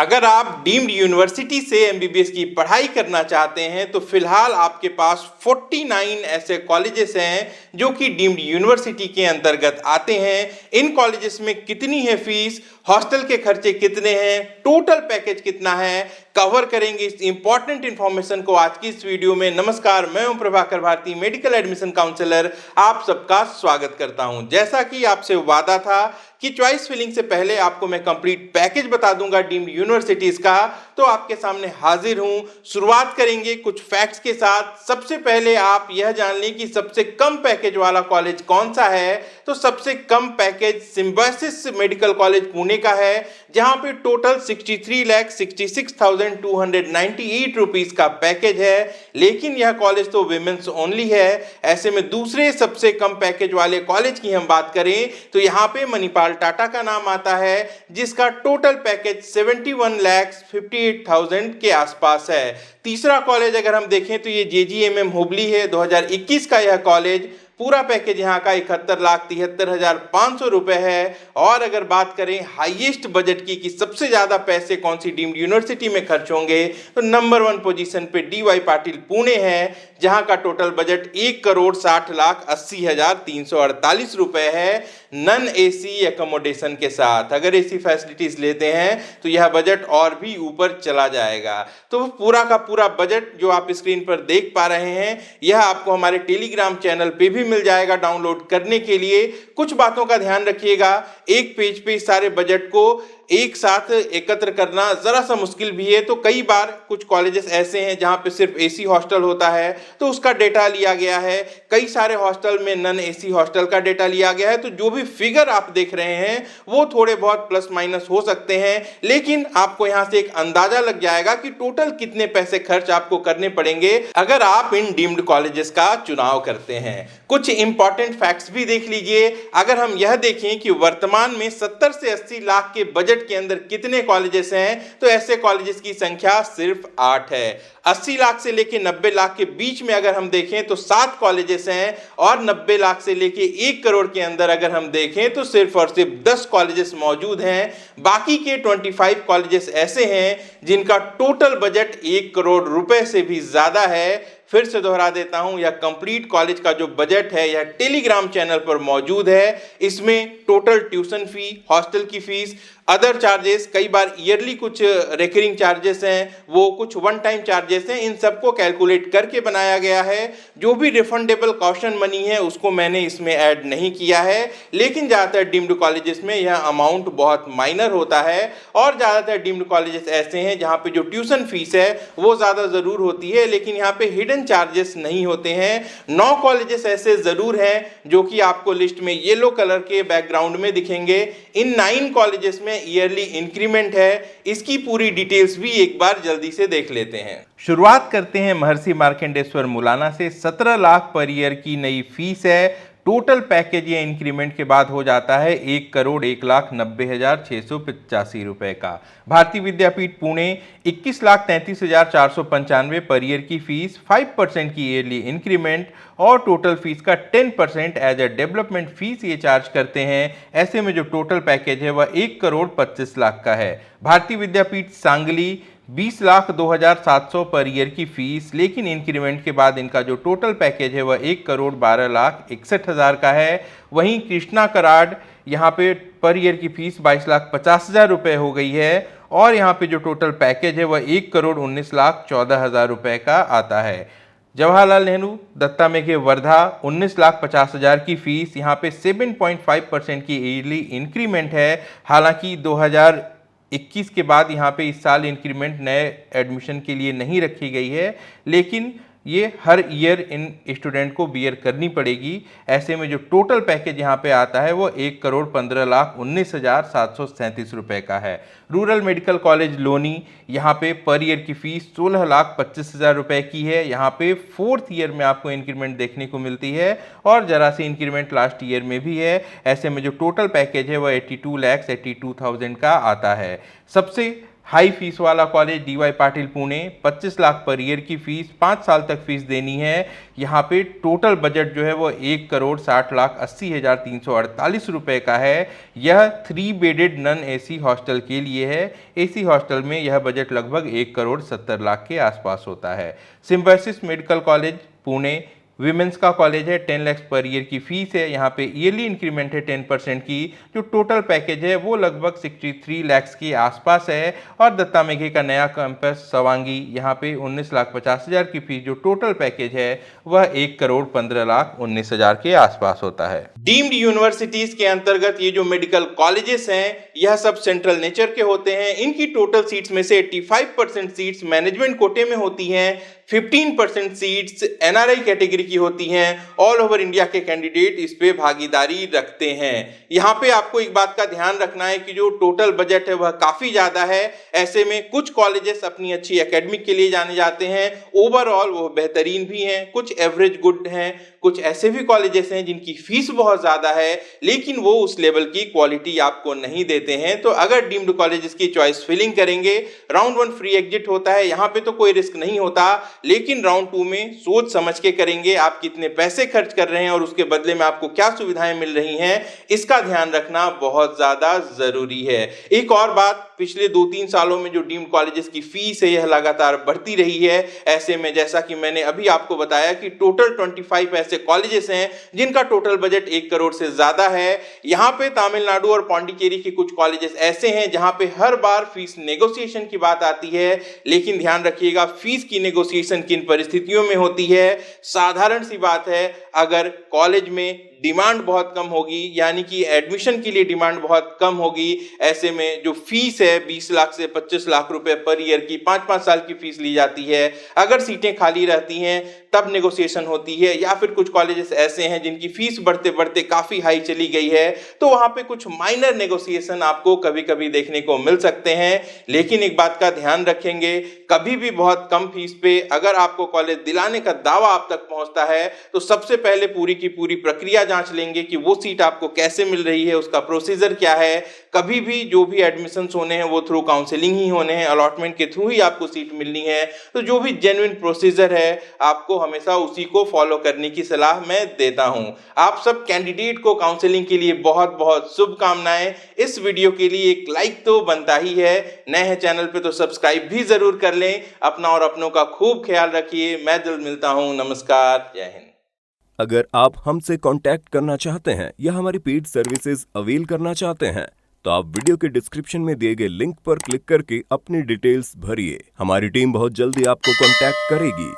अगर आप deemed university से एमबीबीएस की पढ़ाई करना चाहते हैं तो फिलहाल आपके पास 49 ऐसे कॉलेजेस हैं जो कि डीम्ड यूनिवर्सिटी के अंतर्गत आते हैं। इन कॉलेजेस में कितनी है फीस, हॉस्टल के खर्चे कितने हैं, टोटल पैकेज कितना है, कवर करेंगे इस इंपॉर्टेंट इंफॉर्मेशन को आज की इस वीडियो में। नमस्कार, मैं हूं Prabhakar Bharti, medical admission counsellor. आप सबका स्वागत करता हूं। जैसा कि आपसे वादा था कि चॉइस फिलिंग से पहले आपको मैं कंप्लीट पैकेज बता दूंगा डीम्ड यूनिवर्सिटीज का, तो आपके सामने हाजिर हूं। शुरुआत करेंगे कुछ फैक्ट्स के साथ। सबसे पहले आप यह जान लें कि सबसे कम पैकेज वाला कॉलेज कौन सा है। तो सबसे कम package Symbiosis medical college Pune का है, जहां पे टोटल 63,66,298 रुपीस का पैकेज है। लेकिन यह कॉलेज तो विमेंस ओनली है। ऐसे में दूसरे सबसे कम पैकेज वाले कॉलेज की हम बात करें तो यहाँ पे मणिपाल टाटा का नाम आता है, जिसका टोटल पैकेज 71,58,000 के आसपास है। तीसरा कॉलेज अगर हम देखें तो ये जेजीएमएम हुबली है, 2021 का यह कॉलेज। पूरा पैकेज यहाँ का 71,73,500 रुपए है। और अगर बात करें हाईएस्ट बजट की कि सबसे ज्यादा पैसे कौन सी डीम्ड यूनिवर्सिटी में खर्च होंगे, तो नंबर 1 पोजीशन पे डीवाई पाटिल पुणे है, जहां का टोटल बजट 1,60,80,348 रुपए है, नन एसी एकोमोडेशन के साथ। अगर एसी फैसिलिटीज लेते हैं तो यह बजट और भी ऊपर चला जाएगा। तो पूरा का पूरा बजट जो आप स्क्रीन पर देख पा रहे हैं, यह आपको हमारे टेलीग्राम चैनल पे भी मिल जाएगा डाउनलोड करने के लिए। कुछ बातों का ध्यान रखिएगा, एक पेज पे सारे बजट को एक साथ एकत्र करना जरा सा मुश्किल भी है। तो कई बार कुछ कॉलेजेस ऐसे हैं जहां पे सिर्फ एसी हॉस्टल होता है, तो उसका डेटा लिया गया है। कई सारे हॉस्टल में नन एसी हॉस्टल का डेटा लिया गया है। तो जो भी फिगर आप देख रहे हैं वो थोड़े बहुत प्लस माइनस हो सकते हैं, लेकिन आपको यहां से एक अंदाजा लग जाएगा कि टोटल कितने पैसे खर्च आपको करने पड़ेंगे अगर आप इन डीम्ड कॉलेजेस का चुनाव करते हैं। कुछ इंपॉर्टेंट फैक्ट्स भी देख लीजिए। अगर हम यह देखें कि वर्तमान में 70 से 80 लाख के बजट के अंदर कितने कॉलेजेस हैं, तो ऐसे कॉलेजेस की संख्या सिर्फ 8 है। 80 लाख से लेके 90 लाख के बीच में अगर हम देखें तो 7 कॉलेजेस हैं, और 90 लाख से लेके 1 करोड़ के अंदर अगर हम देखें तो सिर्फ और सिर्फ 10 कॉलेजेस मौजूद हैं। बाकी के 25 कॉलेजेस ऐसे हैं जिनका टोटल बजट 1 करोड़ रुपए से भी ज्यादा है। फिर से दोहरा देता हूं, यह कंप्लीट कॉलेज का जो बजट है यह टेलीग्राम चैनल पर मौजूद है। इसमें टोटल ट्यूशन फी, हॉस्टल की फीस, अदर चार्जेस, कई बार ईयरली कुछ रेकरिंग चार्जेस हैं, वो कुछ वन टाइम चार्जेस हैं, इन सबको कैलकुलेट करके बनाया गया है। जो भी रिफंडेबल कॉशन मनी है उसको मैंने इसमें ऐड नहीं किया है। लेकिन ज़्यादातर डीम्ड कॉलेजेस में यह अमाउंट बहुत माइनर होता है, और ज़्यादातर डीम्ड कॉलेजेस ऐसे हैं जहाँ पे जो ट्यूशन फीस है वो ज़्यादा ज़रूर होती है, लेकिन यहाँ पे हिडन चार्जेस नहीं होते हैं। 9 कॉलेजेस ऐसे ज़रूर हैं जो कि आपको लिस्ट में येलो कलर के बैकग्राउंड में दिखेंगे। इन 9 कॉलेजेस में ईयरली इंक्रीमेंट है। इसकी पूरी डिटेल्स भी एक बार जल्दी से देख लेते हैं। शुरुआत करते हैं महर्षि मार्कंडेश्वर मुलाना से। 17 लाख पर ईयर की नई फीस है। टोटल पैकेज ये इंक्रीमेंट के बाद हो जाता है 1,01,90,685 रुपए का। भारतीय विद्यापीठ पुणे 21,33,495 पर ईयर की फीस, 5% की ईयरली इंक्रीमेंट, और टोटल फीस का 10% एज ए डेवलपमेंट फीस ये चार्ज करते हैं। ऐसे में जो टोटल पैकेज है वह 1,25,00,000 का है। भारतीय विद्यापीठ सांगली 20,02,700 पर ईयर की फीस, लेकिन इंक्रीमेंट के बाद इनका जो टोटल पैकेज है वह 1,12,61,000 का है। वहीं कृष्णा कराड यहाँ पे पर ईयर की फीस 22,50,000 रुपये हो गई है, और यहाँ पे जो टोटल पैकेज है वह 1,19,14,000 रुपये का आता है। जवाहरलाल नेहरू दत्ता मेघे वर्धा 19,50,000 की फीस, यहाँ पे 7.5% की ईयरली इंक्रीमेंट है। हालांकि 2021 के बाद यहाँ पे इस साल इंक्रीमेंट नए एडमिशन के लिए नहीं रखी गई है, लेकिन ये हर ईयर इन स्टूडेंट को बियर करनी पड़ेगी। ऐसे में जो टोटल पैकेज यहाँ पे आता है वो 1,15,19,737 रुपए का है। रूरल मेडिकल कॉलेज लोनी, यहाँ पे पर ईयर की फीस 16,25,000 रुपए की है। यहाँ पे 4th ईयर में आपको इंक्रीमेंट देखने को मिलती है, और जरा सी इंक्रीमेंट लास्ट ईयर में भी है। ऐसे में जो टोटल पैकेज है वह 82,82,000 का आता है। सबसे हाई फीस वाला college DY Patil Pune, 25 lakh per year की फीस, 5 साल तक फीस देनी है। यहाँ पे टोटल बजट जो है वो 1,60,80,348 रुपए का है। यह 3 बेडेड नॉन AC हॉस्टल के लिए है। AC हॉस्टल में यह बजट लगभग 1,70,00,000 के आसपास होता है। Symbiosis medical college Pune women's का कॉलेज है, 10 लाख पर ईयर की फीस है। यहाँ पे ईयरली इंक्रीमेंट है 10% की। जो टोटल पैकेज है वो लगभग 63 लाख के आसपास है। और दत्ता मेघे का नया कैंपस सवांगी, यहाँ पे 19,50,000 की फीस। जो टोटल पैकेज है वह 1,15,19,000 के आसपास होता है। डीम्ड यूनिवर्सिटीज के अंतर्गत ये जो मेडिकल कॉलेजेस हैं यह सब सेंट्रल नेचर के होते हैं। इनकी टोटल सीट्स में से 85% सीट्स मैनेजमेंट कोटे में होती हैं, 15% सीट्स NRI कैटेगरी की होती हैं। ऑल ओवर इंडिया के कैंडिडेट इस पे भागीदारी रखते हैं। यहाँ पे आपको एक बात का ध्यान रखना है कि जो टोटल बजट है वह काफी ज्यादा है। ऐसे में कुछ कॉलेजेस अपनी अच्छी एकेडमिक के लिए जाने जाते हैं, ओवरऑल वो बेहतरीन भी हैं, कुछ एवरेज गुड हैं, कुछ ऐसे भी कॉलेजेस हैं जिनकी फीस बहुत ज्यादा है लेकिन वो उस लेवल की क्वालिटी आपको नहीं देते हैं। तो अगर डीम्ड कॉलेजेस की चॉइस फिलिंग करेंगे, राउंड 1 फ्री एग्जिट होता है, यहाँ पे तो कोई रिस्क नहीं होता, लेकिन राउंड 2 में सोच समझ के करेंगे। आप कितने पैसे खर्च कर रहे हैं और उसके बदले में आपको क्या सुविधाएं मिल रही हैं, इसका ध्यान रखना बहुत ज्यादा जरूरी है। एक और बात, पिछले 2-3 सालों में जो डीम्ड कॉलेजेस की फीस है यह लगातार बढ़ती रही है। ऐसे में जैसा कि मैंने अभी आपको बताया कि टोटल 25 ऐसे कॉलेजेस हैं जिनका टोटल बजट 1 करोड़ से ज्यादा है। यहाँ पे तमिलनाडु और पांडिचेरी के कुछ कॉलेजेस ऐसे हैं जहां पे हर बार फीस नेगोशिएशन की बात आती है, लेकिन ध्यान रखिएगा फीस की नेगोशिएशन किन परिस्थितियों में होती है। साधारण सी बात है, अगर कॉलेज में डिमांड बहुत कम होगी, यानी कि एडमिशन के लिए डिमांड बहुत कम होगी, ऐसे में जो फीस है 20 लाख से 25 लाख रुपए पर ईयर की 5-5 साल की फीस ली जाती है। अगर सीटें खाली रहती हैं तब नेगोशिएशन होती है, या फिर कुछ कॉलेजेस ऐसे हैं जिनकी फीस बढ़ते बढ़ते काफी हाई चली गई है तो वहां पे कुछ माइनर नेगोशिएशन आपको कभी कभी देखने को मिल सकते हैं। लेकिन एक बात का ध्यान रखेंगे, कभी भी बहुत कम फीस पे अगर आपको कॉलेज दिलाने का दावा आप तक पहुंचता है तो सबसे पहले पूरी की पूरी प्रक्रिया जांच लेंगे कि वो सीट आपको कैसे मिल रही है, उसका प्रोसीजर क्या है। कभी भी जो भी एडमिशंस होने हैं वो थ्रू काउंसलिंग ही होने हैं, अलॉटमेंट के थ्रू ही आपको सीट मिलनी है। तो जो भी जेन्युइन प्रोसीजर है आपको हमेशा उसी को फॉलो करने की सलाह मैं देता हूं। आप सब कैंडिडेट को काउंसलिंग के लिए बहुत बहुत शुभकामनाएं। इस वीडियो के लिए एक लाइक तो बनता ही है, नए हैं चैनल पे तो सब्सक्राइब भी जरूर कर लें। अपना और अपनों का खूब ख्याल रखिए। मैं जल्द मिलता हूं। नमस्कार, जय हिंद। अगर आप हमसे कांटेक्ट करना चाहते हैं या हमारी पेड सर्विसेज अवेल करना चाहते हैं तो आप वीडियो के डिस्क्रिप्शन में दिए गए लिंक पर क्लिक करके अपनी डिटेल्स भरिए। हमारी टीम बहुत जल्दी आपको कांटेक्ट करेगी।